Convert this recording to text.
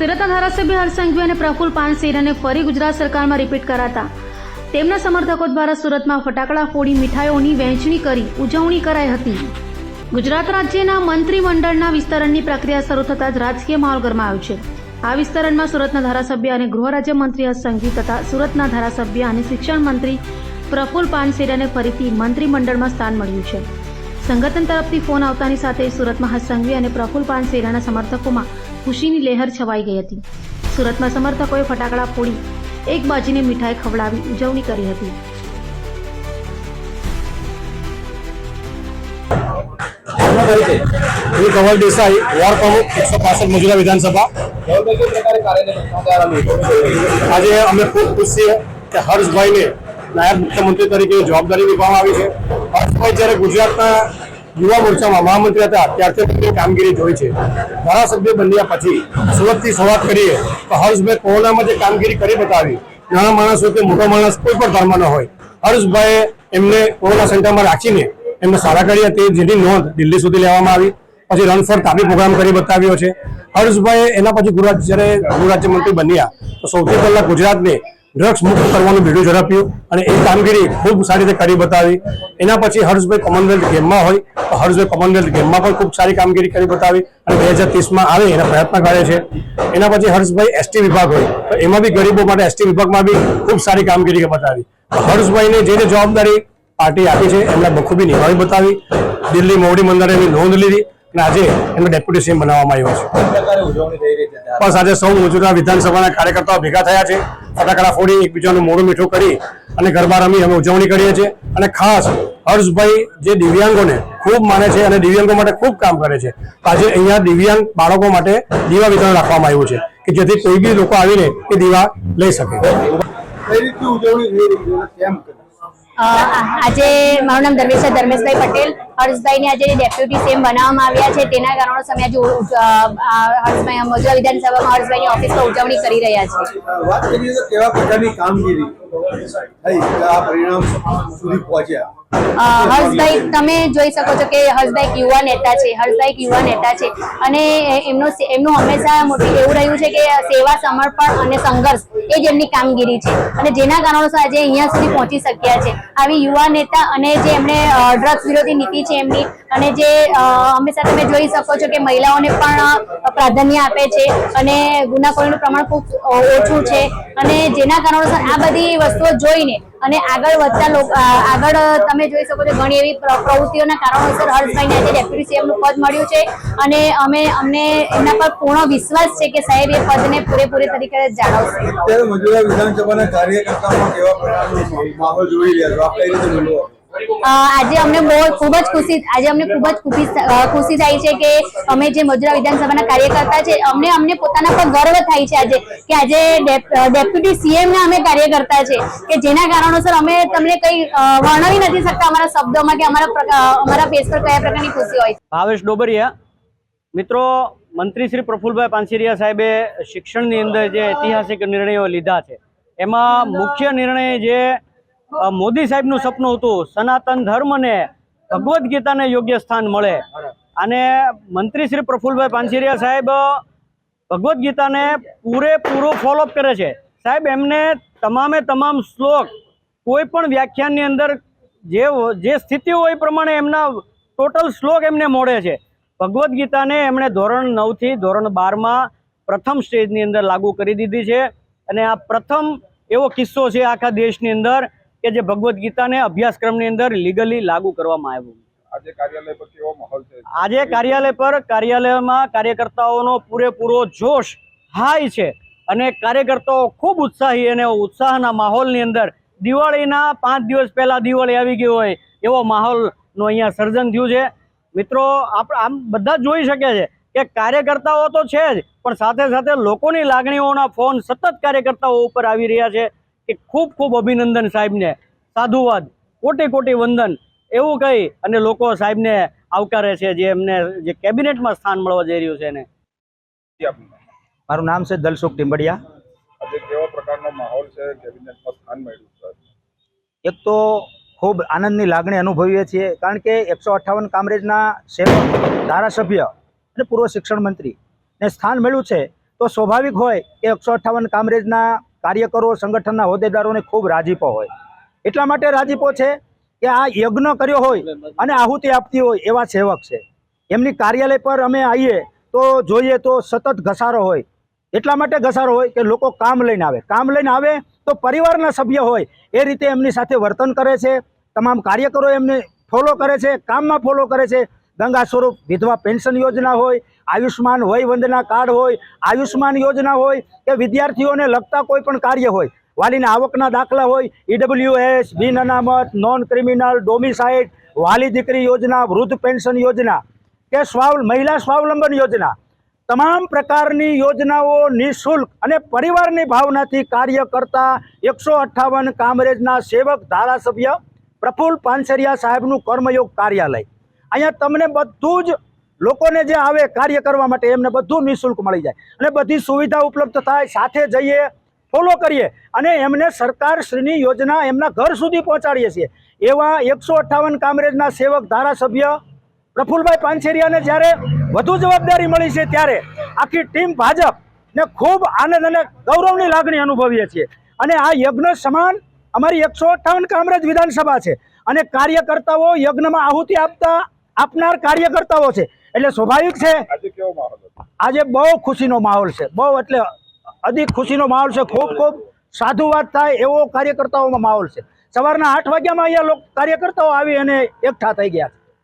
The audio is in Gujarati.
સુરતના ધારાસભ્ય હર્ષ સંઘવી અને પ્રફુલ પાનસેરિયાને ફરી ગુજરાત સરકારમાં રિપીટ કરાતા તેમના સમર્થકો દ્વારા સુરતમાં ફટાકડા ફોડી મીઠાઈઓની વહેંચણી કરી ઉજવણી કરાઈ હતી। ગુજરાત રાજ્યના મંત્રીમંડળના વિસ્તરણની પ્રક્રિયા શરૂ થતાં જ રાજકીય માહોલ ગરમાયો છે। આ વિસ્તરણમાં સુરતના ધારાસભ્ય અને ગૃહ રાજ્યમંત્રી હર્ષ સંઘવી તથા સુરતના ધારાસભ્ય અને શિક્ષણ મંત્રી પ્રફુલ પાનસેરિયાને ફરીથી મંત્રીમંડળમાં સ્થાન મળ્યું છે। સંગઠન તરફથી ફોન આવતાની સાથે સુરતમાં હર્ષ સંઘવી અને પ્રફુલ પાનસેરિયાના સમર્થકોમાં ખુશીની લહેર છવાઈ ગઈ હતી। સુરતમાં સમર્થકોએ ફટાકડા ફોડી એકબાજીને મીઠાઈ ખવડાવી ઉજવણી કરી હતી। कमल देसाई वॉर्ड प्रमुख 165 मजूरा विधानसभा। आज अमे खूब खुश छे कि हर्षभाई ने नायब मुख्यमंत्री तरीके जवाबदारी निभावવામાં આવી છે। હર્ષભાઈ જ્યારે ગુજરાતના યુવા મોરચામાં મહામંત્રી હતા ત્યારથી તેમની કામગીરી જોઈ છે। ધારાસભ્ય બન્યા પછી સુરતથી શરૂઆત કરીએ તો હર્ષભાઈ કોરોનામાં જે કામગીરી કરી બતાવી, નાના માણસ હોય કે મોટા માણસ કોઈ પણ ધર્મનો હોય, હર્ષભાઈએ એમને કોરોના સેન્ટરમાં રાખીને એમને સારા કર્યા। તે જેની નોંધ દિલ્હી સુધી લેવામાં આવી। પછી રન ફોર તાપી પ્રોગ્રામ કરી બતાવ્યો છે હર્ષભાઈએ। એના પછી જ્યારે ગૃહ રાજ્યમંત્રી બન્યા તો સૌથી પહેલા ગુજરાતને ડ્રગ્સ મુક્ત કરવાનું બીડું ઝડપ્યું અને એ કામગીરી ખૂબ સારી રીતે કરી બતાવી। એના પછી હર્ષભાઈ કોમનવેલ્થ ગેમમાં હોય તો હર્ષભાઈ કોમનવેલ્થ ગેમમાં પણ ખૂબ સારી કામગીરી કરી બતાવી અને 2030માં આવે એના પ્રયત્ન કરે છે। એના પછી હર્ષભાઈ એસટી વિભાગ હોય તો એમાં બી ગરીબો માટે એસટી વિભાગમાં બી ખૂબ સારી કામગીરી બતાવી। હર્ષભાઈને જે પાર્ટી આપી છે એમને બખૂબી નિભાવી બતાવી। દિલ્હી મોવડી મંદિરે એની નોંધ લીધી અને આજે એમને ડેપ્યુટી સીએમ બનાવવામાં આવ્યો છે। બસ આજે સૌ મજૂરા વિધાનસભાના કાર્યકર્તાઓ ભેગા થયા છે, ફટાકડા ફોડી એકબીજાનું મોઢું મીઠું કરી અને ગરબા રમી અમે ઉજવણી કરીએ છીએ। અને ખાસ હર્ષભાઈ જે દિવ્યાંગોને ખૂબ માને છે અને દિવ્યાંગો માટે ખૂબ કામ કરે છે, આજે અહીંયા દિવ્યાંગ બાળકો માટે દીવા વિતરણ રાખવામાં આવ્યું છે કે જેથી કોઈ બી લોકો આવીને એ દીવા લઈ શકે। આજે મારું નામ ધર્મેશભાઈ પટેલ। હર્ષભાઈને આજે ડેપ્યુટી સીએમ બનાવવામાં આવ્યા છે તેના કારણોસર અમે આજે હર્ષભાઈ મજૂરા વિધાનસભામાં હર્ષભાઈની ઓફિસમાં ઉજવણી કરી રહ્યા છીએ। વાત કરીએ તો કેવા પ્રકારની કામગીરી થઈ આ પરિણામ સુધી પહોંચ્યા? હર્ષભાઈ તમે જોઈ શકો છો કે હર્ષભાઈ યુવા નેતા છે। હર્ષભાઈ યુવા નેતા છે અને એમનું હંમેશા મોટી એવું રહ્યું છે કે સેવા, સમર્પણ અને સંઘર્ષ એ જ એમની કામગીરી છે અને જેના કારણોસર આજે અહીંયા સુધી પહોંચી શક્યા છે। આવી યુવા નેતા અને જે એમણે ડ્રગ્સ વિરોધી નીતિ છે એમની અને જે હંમેશા તમે જોઈ શકો છો કે મહિલાઓને પણ પ્રાધાન્ય આપે છે અને ગુનાખોરીનું પ્રમાણ ખૂબ ઓછું છે અને જેના કારણોસર આ બધી વસ્તુઓ જોઈને અને આગળ વધતા લોકો આગળ તમે જોઈ શકો છો ઘણી એવી પ્રવૃત્તિઓના કારણોસર હર્ષભાઈને આજે ડેપ્યુટી સીએમનું પદ મળ્યું છે અને અમને એમના પર પૂર્ણ વિશ્વાસ છે કે સાહેબ એ પદને પૂરેપૂરી તરીકે જાળવશે। અત્યારે મજૂરા વિધાનસભાના કાર્યકર્તાઓમાં કેવા પ્રકારનો માહોલ જોઈ રહ્યા છો? આપ કઈ રીતે મળો? આજે અમને ખૂબ જ ખુશી થાય છે કે અમે જે મજૂરા વિધાનસભાના કાર્યકર્તા છે અમને પોતાના પર ગર્વ થાય છે આજે કે આજે ડેપ્યુટી સીએમના અમે કાર્યકર્તા છે કે જેના કારણોસર અમે તમને કઈ વર્ણવી નથી શકતા અમારા શબ્દોમાં કે અમારા ફેસ પર કયા પ્રકારની ખુશી હોય। ભાવેશ ડોબરિયા। મિત્રો, મંત્રી શ્રી પ્રફુલભાઈ પાનસેરિયા સાહેબે શિક્ષણની અંદર જે ઐતિહાસિક નિર્ણયો લીધા છે એમાં મુખ્ય નિર્ણય જે મોદી સાહેબનું સપનું હતું સનાતન ધર્મને ભગવદ્ ગીતાને યોગ્ય સ્થાન મળે અને મંત્રી શ્રી પ્રફુલભાઈ પાનસેરિયા સાહેબ ભગવદ્ ગીતાને પૂરેપૂરું ફોલોઅપ કરે છે। સાહેબ એમને તમામ શ્લોક કોઈ પણ વ્યાખ્યાનની અંદર જે સ્થિતિ હોય એ પ્રમાણે એમના ટોટલ શ્લોક એમને મળે છે। ભગવદ્ ગીતાને એમણે ધોરણ 9 થી ધોરણ 12માં પ્રથમ સ્ટેજની અંદર લાગુ કરી દીધી છે અને આ પ્રથમ એવો કિસ્સો છે આખા દેશની અંદર કે જે ભગવદ્ ગીતાને અભ્યાસક્રમની અંદર લીગલી લાગુ કરવામાં આવ્યું। આજે કાર્યાલય પર કેવો માહોલ છે? આજે કાર્યાલયમાં કાર્યકર્તાઓનો પૂરેપૂરો જોશ હાઈ છે અને કાર્યકર્તાઓ ખૂબ ઉત્સાહી અને ઉત્સાહના માહોલની અંદર દિવાળીના 5 દિવસ પહેલા દિવાળી આવી ગઈ હોય એવો માહોલનું અહીંયા સર્જન થયું છે। મિત્રો, આપણે આમ બધા જોઈ શકે છે કે કાર્યકર્તાઓ તો છે જ પણ સાથે સાથે લોકોની લાગણીઓના ફોન સતત કાર્યકર્તાઓ ઉપર આવી રહ્યા છે કે ખૂબ અભિનંદન સાહેબને, સાધુવાદ, કોટી વંદન એવું કહી અને લોકો સાહેબને આવકારે છે જે એમને જે કેબિનેટમાં સ્થાન મળવા જઈ રહ્યું છે એને। મારું નામ છે દલસુખ ટીમ્બડિયા। આજે કેવા પ્રકારનો માહોલ છે કેબિનેટમાં સ્થાન મળ્યું છે? એક તો ખૂબ આનંદની લાગણી અનુભવીએ છીએ કારણ કે 158 કામરેજના સેવક, ધારાસભ્ય અને પૂર્વ શિક્ષણ મંત્રી ને સ્થાન મળ્યું છે તો સ્વાભાવિક હોય કે 158 કામરેજના કાર્યકરો સંગઠનના હોદ્દેદારોને ખૂબ રાજીપો હોય. એટલા માટે રાજીપો છે કે આ યજ્ઞ કર્યો હોય અને આહુતિ આપતી હોય એવા સેવક છે. એમની કાર્યાલય પર અમે આવીએ તો જોઈએ તો સતત ઘસારો હોય. એટલા માટે ઘસારો હોય કે લોકો કામ લઈને આવે તો પરિવારના સભ્ય હોય એ રીતે એમની સાથે વર્તન કરે છે. તમામ કાર્યકરો એમને ફોલો કરે છે, કામમાં ફોલો કરે છે. ગંગા સ્વરૂપ વિધવા પેન્શન યોજના હોય, આયુષ્માન વય વંદના કાર્ડ હોય, આયુષ્માન યોજના હોય કે વિદ્યાર્થીઓને લગતા કોઈ પણ કાર્ય હોય, વાલીના આવકના દાખલા હોય, EWS, બિન અનામત, નોન ક્રિમિનલ, ડોમિસાઇડ, વાલી દીકરી યોજના, વૃદ્ધ પેન્શન યોજના કે મહિલા સ્વાવલંબન યોજના, તમામ પ્રકારની યોજનાઓ નિઃશુલ્ક અને પરિવારની ભાવનાથી કાર્ય કરતા 158 કામરેજના સેવક ધારાસભ્ય પ્રફુલ્લ પાનસેરિયા સાહેબનું કર્મયોગ કાર્યાલય. અહીંયા તમને બધું જ લોકોને જે આવે કાર્ય કરવા માટે એમને બધું નિઃશુલ્ક મળી જાય અને બધી સુવિધા ઉપલબ્ધ થાય. સાથે જઈએ, ફોલો કરીએ અને એમને સરકારશ્રીની યોજના એમના ઘર સુધી પહોંચાડીએ છીએ. એવા 158 કામરેજના સેવક ધારાસભ્ય પ્રફુલ્લભાઈ પાનસેરિયાને જ્યારે વધુ જવાબદારી મળી છે ત્યારે આખી ટીમ ભાજપને ખૂબ આનંદ અને ગૌરવની લાગણી અનુભવીએ છીએ. અને આ યજ્ઞ સમાન અમારી 158 કામરેજ વિધાનસભા છે અને કાર્યકર્તાઓ યજ્ઞમાં આહુતિ આપનાર કાર્યકર્તાઓ છે એટલે સ્વાભાવિક છે આજે બહુ ખુશીનો માહોલ છે. બહુ એટલે અધિક ખુશીનો માહોલ છે. ખૂબ સાધુવાદ થાય એવો કાર્યકર્તાઓમાં માહોલ છે. સવારના 8 વાગ્યામાં અહીંયા કાર્યકર્તાઓ આવી અને એકઠા થઈ ગયા છે.